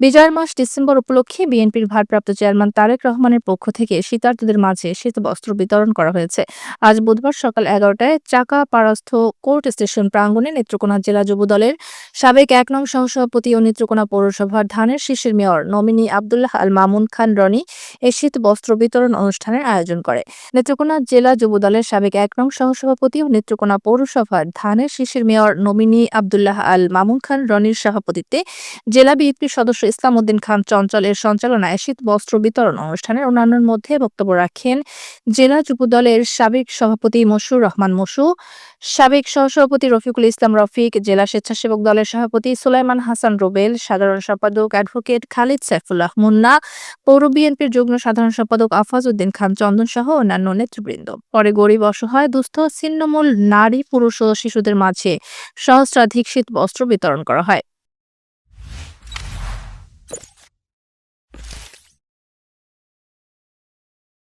বিজয়ের মাস ডিসেম্বর উপলক্ষে বিএনপির ভারপ্রাপ্ত চেয়ারম্যান তারেক রহমানের পক্ষ থেকে শীতার্তদের মাঝে শীত বস্ত্র বিতরণ করা হয়েছে। আজ বুধবার সকাল 11টায় চাকাপাড়াস্থ কোর্ট স্টেশন প্রাঙ্গণে নেত্রকোনা জেলা যুবদলের সাবেক ১ নং সহসভাপতি ও নেত্রকোনা পৌরসভার ধানের শীষের মেয়র নমিনি আব্দুল্লাহ আল মামুন খান রনি এই শীত বস্ত্র বিতরণ অনুষ্ঠানের আয়োজন করে। নেত্রকোনা জেলা যুবদলের সাবেক ১ নং সহসভাপতি ও নেত্রকোনা পৌরসভার ধানের শীষের মেয়র নমিনি আব্দুল্লাহ আল মামুন খান রনির সভাপতিত্বে জেলা বিএনপির সদস্য ইসলাম উদ্দিন খান চঞ্চল এর সঞ্চালনায় শীত বস্ত্র বিতরণ অনুষ্ঠানের অন্যান্যের মধ্যে বক্তব্য রাখেন জেলা যুবদলের সাবেক সভাপতি মশিউর রহমান মশু, সাবেক সহসভাপতি রফিকুল ইসলাম রফিক, জেলা স্বেচ্ছাসেবক দলের সভাপতি সুলাইমান হাসান রুবেল, সাধারণ সম্পাদক অ্যাডভোকেট খালিদ সাইফুল্লাহ মুন্না, পৌর বিএনপির যুগ্ম সাধারণ সম্পাদক আফাজ উদ্দিন খান চন্দন সহ অন্যান্য নেতৃবৃন্দ। পরে গরিব, অসহায়, দুস্থ, ছিন্নমূল নারী, পুরুষ ও শিশুদের মাঝে সহস্রাধিক শীত বস্ত্র বিতরণ করা হয়।